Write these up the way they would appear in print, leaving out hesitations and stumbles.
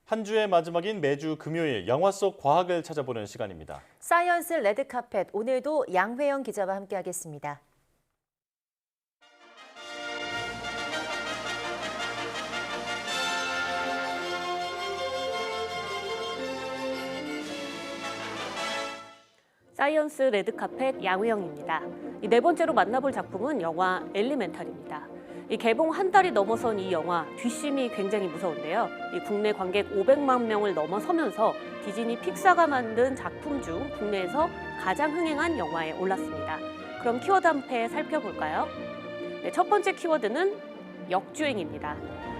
한 주의 마지막인 매주 금요일 영화 속 과학을 찾아보는 시간입니다. 사이언스 레드카펫, 오늘도 양회영 기자와 함께하겠습니다. 사이언스 레드카펫 양회영입니다. 네 번째로 만나볼 작품은 영화 엘리멘탈입니다. 개봉 한 달이 넘어선 이 영화, 뒷심이 굉장히 무서운데요. 국내 관객 500만 명을 넘어서면서 디즈니 픽사가 만든 작품 중 국내에서 가장 흥행한 영화에 올랐습니다. 그럼 키워드 한 패 살펴볼까요? 네, 첫 번째 키워드는 역주행입니다.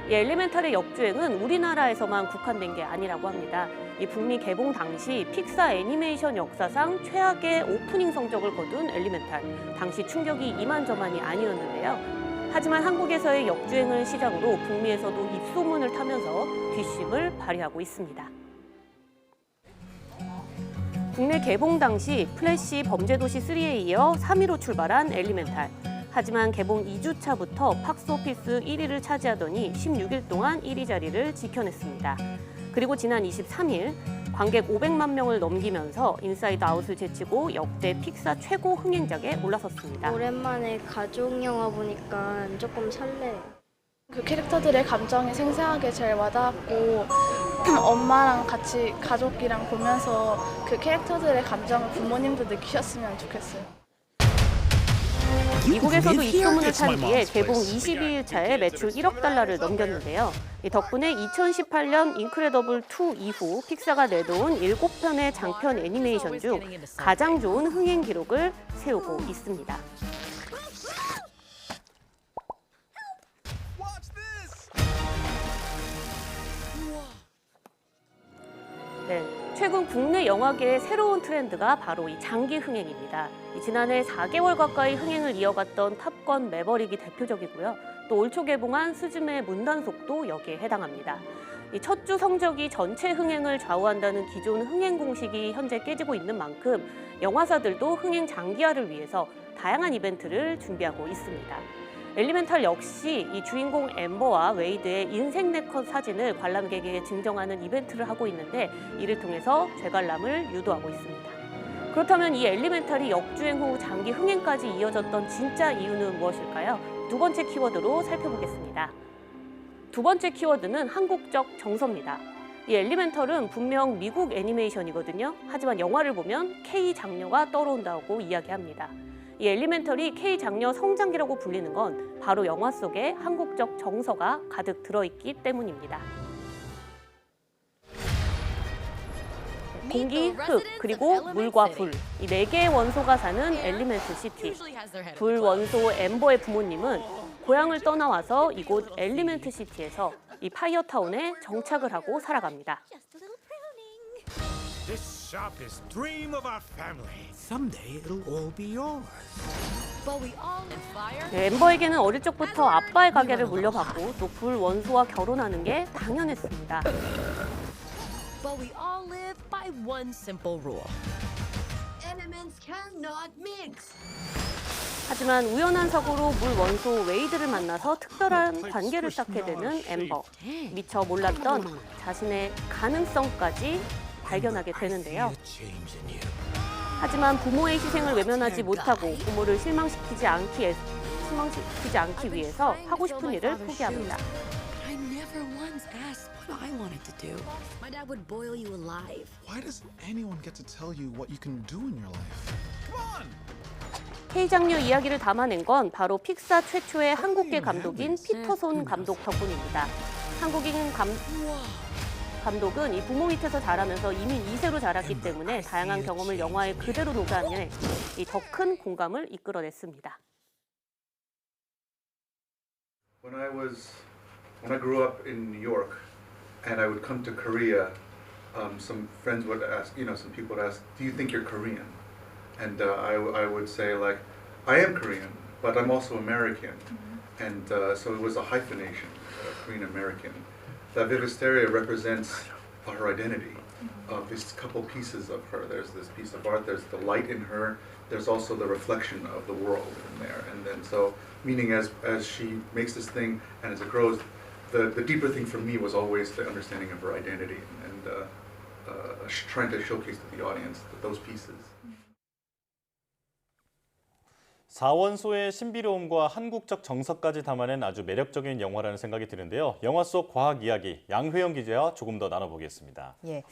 이 엘리멘탈의 역주행은 우리나라에서만 국한된 게 아니라고 합니다. 이 북미 개봉 당시 픽사 애니메이션 역사상 최악의 오프닝 성적을 거둔 엘리멘탈. 당시 충격이 이만저만이 아니었는데요. 하지만 한국에서의 역주행을 시작으로 북미에서도 입소문을 타면서 뒷심을 발휘하고 있습니다. 국내 개봉 당시 플래시 범죄도시 3에 이어 3위로 출발한 엘리멘탈. 하지만 개봉 2주차부터 박스오피스 1위를 차지하더니 16일 동안 1위 자리를 지켜냈습니다. 그리고 지난 23일 관객 500만 명을 넘기면서 인사이드 아웃을 제치고 역대 픽사 최고 흥행작에 올라섰습니다. 오랜만에 가족 영화 보니까 조금 설레요. 그 캐릭터들의 감정이 생생하게 잘 와닿았고 엄마랑 같이 가족이랑 보면서 그 캐릭터들의 감정을 부모님도 느끼셨으면 좋겠어요. 미국에서도 입소문을 탄 뒤에 개봉 22일 차에 매출 1억 달러를 넘겼는데요. 덕분에 2018년 인크레더블 2 이후 픽사가 내놓은 7편의 장편 애니메이션 중 가장 좋은 흥행 기록을 세우고 있습니다. 네, 최근 국내 영화계의 새로운 트렌드가 바로 이 장기 흥행입니다. 지난해 4개월 가까이 흥행을 이어갔던 탑건 매버릭이 대표적이고요. 또 올 초 개봉한 스즈메 문단속도 여기에 해당합니다. 첫 주 성적이 전체 흥행을 좌우한다는 기존 흥행 공식이 현재 깨지고 있는 만큼 영화사들도 흥행 장기화를 위해서 다양한 이벤트를 준비하고 있습니다. 엘리멘탈 역시 이 주인공 엠버와 웨이드의 인생 네컷 사진을 관람객에게 증정하는 이벤트를 하고 있는데 이를 통해서 재관람을 유도하고 있습니다. 그렇다면 이 엘리멘탈이 역주행 후 장기 흥행까지 이어졌던 진짜 이유는 무엇일까요? 두 번째 키워드로 살펴보겠습니다. 두 번째 키워드는 한국적 정서입니다. 이 엘리멘탈은 분명 미국 애니메이션이거든요. 하지만 영화를 보면 K 장녀가 떠오른다고 이야기합니다. 이 엘리멘탈이 K 장녀 성장기라고 불리는 건 바로 영화 속에 한국적 정서가 가득 들어있기 때문입니다. 공기, 흙, 그리고 물과 불, 이 4개의 원소가 사는 엘리멘트 시티. 불 원소 엠버의 부모님은 고향을 떠나와서 이곳 엘리멘트 시티에서 이 파이어타운에 정착을 하고 살아갑니다. This shop is dream of our family. Someday it'll all be yours. 네, 엠버에게는 어릴 적부터 아빠의 가게를 물려받고 또 불 원소와 결혼하는 게 당연했습니다. But we all live by one simple rule. Elements cannot mix. 하지만 우연한 사고로 물 원소 웨이드를 만나서 특별한 관계를 쌓게 되는 엠버. 미처 몰랐던 자신의 가능성까지 발견하게 되는데요. 하지만 부모의 희생을 외면하지 못하고 부모를 실망시키지 않기 위해서 하고 싶은 일을 포기합니다. I never once asked what I wanted to do. My dad would boil you alive. Why does anyone get to tell you what you can do in your life? K 장녀 이야기를 담아낸 건 바로 픽사 최초의 한국계 감독인 피터손 감독 덕분입니다. 한국인 감독은 이 부모 밑에서 자라면서 이민 2세로 자랐기 때문에 다양한 경험을 영화에 그대로 녹아내 더 큰 공감을 이끌어냈습니다. When I grew up in New York, and I would come to Korea, some friends would ask, some people would ask, "Do you think you're Korean?" And I would say like, "I am Korean, but I'm also American," and so it was a hyphenation, Korean American. That Vivisteria represents her identity. These couple pieces of her. There's this piece of art. There's the light in her. There's also the reflection of the world in there. And then so, meaning as she makes this thing and as it grows, the deeper thing for me was always the understanding of her identity and trying to showcase to the audience those pieces. 사원소의 신비로움과 한국적 정서까지 담아낸 아주 매력적인 영화라는 생각이 드는데요. 영화 속 과학 이야기 양회영 기자와 조금 더 나눠보겠습니다. 예,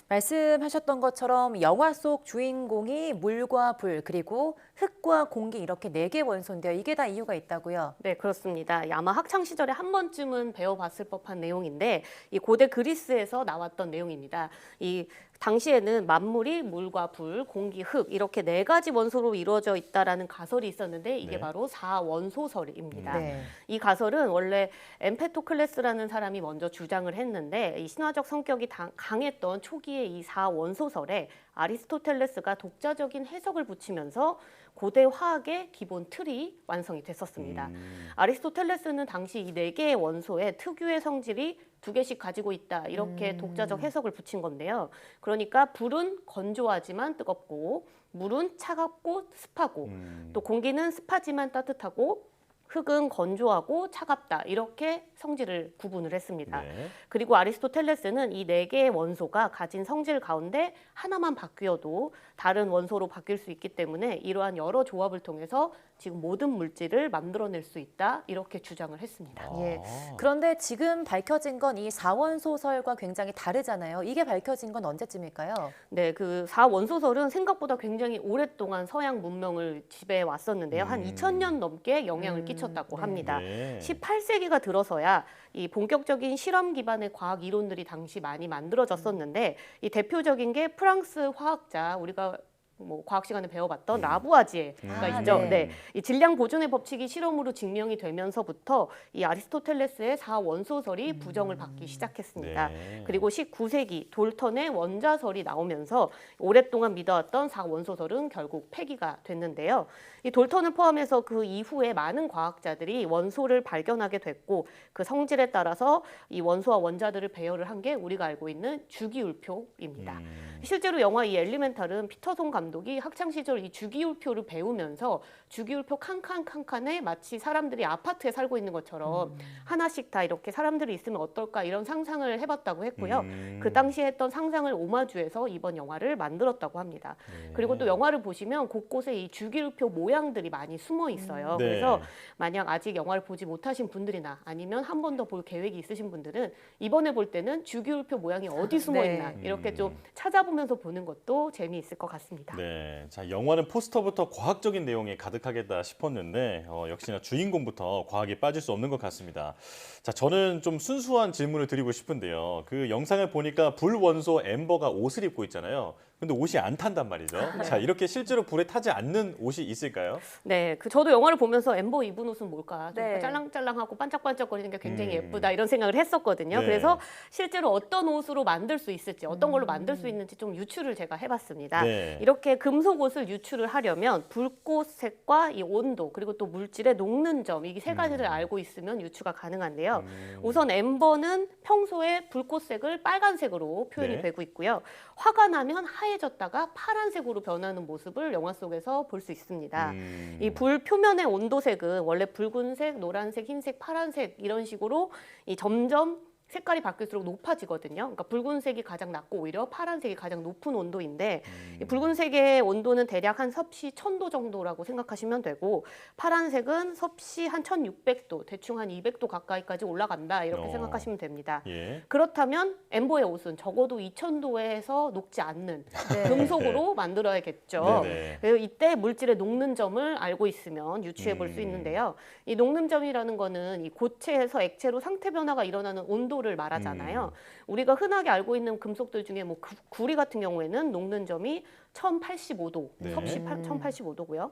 말씀하셨던 것처럼 영화 속 주인공이 물과 불 그리고 흙과 공기 이렇게 4개 원소인데요. 이게 다 이유가 있다고요? 네, 그렇습니다. 아마 학창 시절에 한 번쯤은 배워봤을 법한 내용인데 이 고대 그리스에서 나왔던 내용입니다. 이 당시에는 만물이 물과 불, 공기, 흙 이렇게 4가지 원소로 이루어져 있다라는 가설이 있었는데 이게 네. 바로 사원소설입니다. 네. 이 가설은 원래 엠페토클레스라는 사람이 먼저 주장을 했는데 이 신화적 성격이 강했던 초기의 이 사원소설에 아리스토텔레스가 독자적인 해석을 붙이면서 고대 화학의 기본 틀이 완성이 됐었습니다. 아리스토텔레스는 당시 이 4개의 원소의 특유의 성질이 2개씩 가지고 있다 이렇게 독자적 해석을 붙인 건데요. 그러니까 불은 건조하지만 뜨겁고 물은 차갑고 습하고 또 공기는 습하지만 따뜻하고 흙은 건조하고 차갑다 이렇게 성질을 구분을 했습니다. 네. 그리고 아리스토텔레스는 이 4개의 원소가 가진 성질 가운데 하나만 바뀌어도 다른 원소로 바뀔 수 있기 때문에 이러한 여러 조합을 통해서 지금 모든 물질을 만들어낼 수 있다 이렇게 주장을 했습니다. 예. 그런데 지금 밝혀진 건 이 사원소설과 굉장히 다르잖아요. 이게 밝혀진 건 언제쯤일까요? 네, 그 사원소설은 생각보다 굉장히 오랫동안 서양 문명을 지배해 왔었는데요. 한 2000년 넘게 영향을 끼쳤다고 합니다. 네. 18세기가 들어서야 이 본격적인 실험 기반의 과학 이론들이 당시 많이 만들어졌었는데 이 대표적인 게 프랑스 화학자 우리가 뭐 과학 시간에 배워봤던 라부아지에가 있죠. 네. 네. 이 질량 보존의 법칙이 실험으로 증명이 되면서부터 이 아리스토텔레스의 사원소설이 부정을 받기 시작했습니다. 네. 그리고 19세기 돌턴의 원자설이 나오면서 오랫동안 믿어왔던 사원소설은 결국 폐기가 됐는데요. 이 돌턴을 포함해서 그 이후에 많은 과학자들이 원소를 발견하게 됐고 그 성질에 따라서 이 원소와 원자들을 배열을 한 게 우리가 알고 있는 주기율표입니다. 실제로 영화 이 엘리멘탈은 피터손 감독이 학창 시절 이 주기율표를 배우면서 주기율표 칸칸칸칸에 마치 사람들이 아파트에 살고 있는 것처럼 하나씩 다 이렇게 사람들이 있으면 어떨까 이런 상상을 해봤다고 했고요. 그 당시에 했던 상상을 오마주해서 이번 영화를 만들었다고 합니다. 네. 그리고 또 영화를 보시면 곳곳에 이 주기율표 모양들이 많이 숨어 있어요. 네. 그래서 만약 아직 영화를 보지 못하신 분들이나 아니면 한 번 더 볼 계획이 있으신 분들은 이번에 볼 때는 주기율표 모양이 어디 숨어 네. 있나 이렇게 좀 찾아보면서 보는 것도 재미있을 것 같습니다. 네, 자 영화는 포스터부터 과학적인 내용이 가득하겠다 싶었는데 역시나 주인공부터 과학이 빠질 수 없는 것 같습니다. 자, 저는 좀 순수한 질문을 드리고 싶은데요. 그 영상을 보니까 불 원소 엠버가 옷을 입고 있잖아요. 근데 옷이 안 탄단 말이죠. 자, 이렇게 실제로 불에 타지 않는 옷이 있을까요? 네, 그 저도 영화를 보면서 엠버 입은 옷은 뭘까? 좀 네. 짤랑짤랑하고 반짝반짝거리는 게 굉장히 예쁘다 이런 생각을 했었거든요. 네. 그래서 실제로 어떤 옷으로 만들 수 있을지, 어떤 걸로 만들 수 있는지 좀 유추를 제가 해봤습니다. 네. 이렇게 금속 옷을 유추를 하려면 불꽃색과 이 온도 그리고 또 물질의 녹는 점 이 3가지를 알고 있으면 유추가 가능한데요. 우선 엠버는 평소에 불꽃색을 빨간색으로 표현이 네. 되고 있고요. 화가 나면 하얘졌다가 파란색으로 변하는 모습을 영화 속에서 볼 수 있습니다. 이 불 표면의 온도색은 원래 붉은색, 노란색, 흰색, 파란색 이런 식으로 이 점점 색깔이 바뀔수록 높아지거든요. 그러니까 붉은색이 가장 낮고 오히려 파란색이 가장 높은 온도인데 이 붉은색의 온도는 대략 한 섭씨 1000도 정도라고 생각하시면 되고 파란색은 섭씨 한 1600도, 대충 한 200도 가까이까지 올라간다 이렇게 생각하시면 됩니다. 예. 그렇다면 엠버의 옷은 적어도 2000도에서 녹지 않는 네. 금속으로 만들어야겠죠. 네네. 그래서 이때 물질의 녹는 점을 알고 있으면 유추해 볼 수 있는데요. 이 녹는 점이라는 거는 이 고체에서 액체로 상태 변화가 일어나는 온도를 말하잖아요. 우리가 흔하게 알고 있는 금속들 중에 뭐 구리 같은 경우에는 녹는 점이 1085도, 네. 섭씨 1085도고요.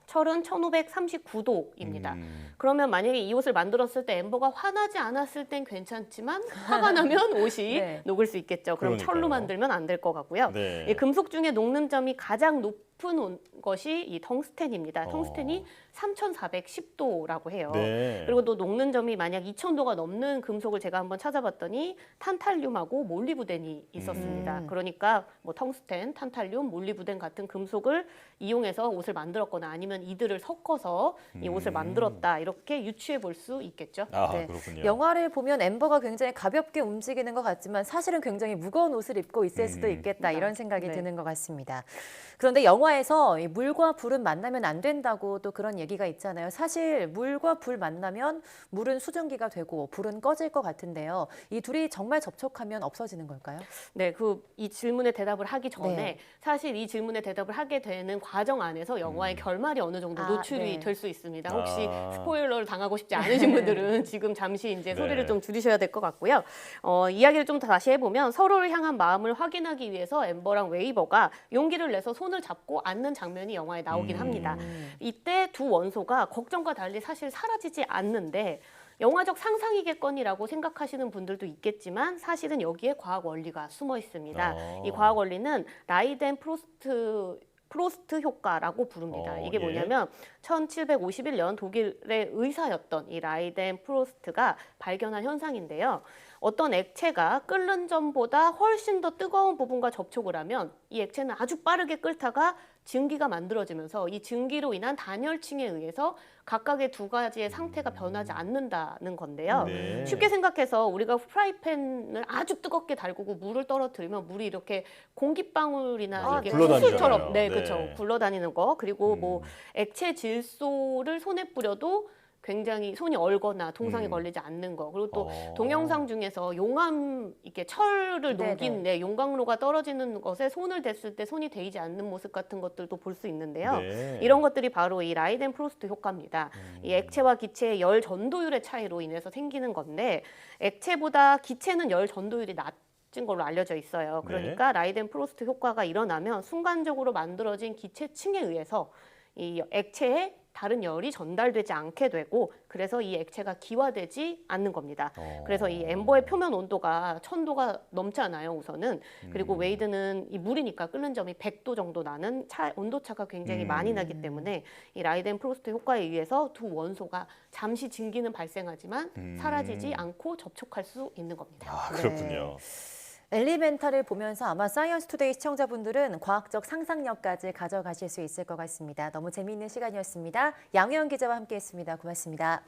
철은 1539도입니다. 그러면 만약에 이 옷을 만들었을 때 엠버가 화나지 않았을 땐 괜찮지만 화가 나면 옷이 네. 녹을 수 있겠죠. 그럼 그러니까요. 철로 만들면 안 될 것 같고요. 네. 이 금속 중에 녹는 점이 가장 높은 높은 것이 이 텅스텐입니다. 텅스텐이 3,410도라고 해요. 네. 그리고 또 녹는 점이 만약 2,000도가 넘는 금속을 제가 한번 찾아봤더니 탄탈륨하고 몰리브덴이 있었습니다. 그러니까 뭐 텅스텐, 탄탈륨, 몰리브덴 같은 금속을 이용해서 옷을 만들었거나 아니면 이들을 섞어서 이 옷을 만들었다 이렇게 유추해 볼 수 있겠죠. 아, 네. 그렇군요. 영화를 보면 엠버가 굉장히 가볍게 움직이는 것 같지만 사실은 굉장히 무거운 옷을 입고 있을 수도 있겠다 이런 생각이 네. 드는 것 같습니다. 그런데 영화에서 이 물과 불은 만나면 안 된다고 또 그런 얘기가 있잖아요. 사실 물과 불 만나면 물은 수증기가 되고 불은 꺼질 것 같은데요. 이 둘이 정말 접촉하면 없어지는 걸까요? 네, 이 질문에 대답을 하기 전에 네. 사실 이 질문에 대답을 하게 되는 과정 안에서 영화의 결말이 어느 정도 노출이 네. 될 수 있습니다. 혹시 아. 스포일러를 당하고 싶지 않으신 분들은 지금 잠시 이제 네. 소리를 좀 줄이셔야 될 것 같고요. 이야기를 좀 다시 해보면 서로를 향한 마음을 확인하기 위해서 엠버랑 웨이버가 용기를 내서 손을 잡고 앉는 장면이 영화에 나오긴 합니다. 이때 두 원소가 걱정과 달리 사실 사라지지 않는데 영화적 상상이겠거니라고 생각하시는 분들도 있겠지만 사실은 여기에 과학 원리가 숨어 있습니다. 이 과학 원리는 라이덴 프로스트 효과라고 부릅니다. 이게 예. 뭐냐면 1751년 독일의 의사였던 이 라이덴 프로스트가 발견한 현상인데요. 어떤 액체가 끓는 점보다 훨씬 더 뜨거운 부분과 접촉을 하면 이 액체는 아주 빠르게 끓다가 증기가 만들어지면서 이 증기로 인한 단열층에 의해서 각각의 두 가지의 상태가 변하지 않는다는 건데요. 네. 쉽게 생각해서 우리가 프라이팬을 아주 뜨겁게 달구고 물을 떨어뜨리면 물이 이렇게 공기방울이나 이게 굴러다니잖아요. 구슬처럼 네. 그렇죠. 굴러다니는 거. 그리고 뭐 액체 질소를 손에 뿌려도 굉장히 손이 얼거나 동상에 걸리지 않는 거. 그리고 또 동영상 중에서 용암 이렇게 철을 네네. 녹인 용광로가 떨어지는 것에 손을 댔을 때 손이 데이지 않는 모습 같은 것들도 볼 수 있는데요. 네. 이런 것들이 바로 이 라이덴 프로스트 효과입니다. 이 액체와 기체의 열 전도율의 차이로 인해서 생기는 건데 액체보다 기체는 열 전도율이 낮은 걸로 알려져 있어요. 그러니까 라이덴 프로스트 효과가 일어나면 순간적으로 만들어진 기체층에 의해서 이 액체에 다른 열이 전달되지 않게 되고 그래서 이 액체가 기화되지 않는 겁니다. 그래서 이 엠버의 표면 온도가 1000도가 넘잖아요, 우선은. 그리고 웨이드는 이 물이니까 끓는 점이 100도 정도 나는 온도차가 굉장히 많이 나기 때문에 이 라이덴 프로스트 효과에 의해서 두 원소가 잠시 증기는 발생하지만 사라지지 않고 접촉할 수 있는 겁니다. 아, 그렇군요. 엘리멘탈을 보면서 아마 사이언스 투데이 시청자분들은 과학적 상상력까지 가져가실 수 있을 것 같습니다. 너무 재미있는 시간이었습니다. 양효연 기자와 함께했습니다. 고맙습니다.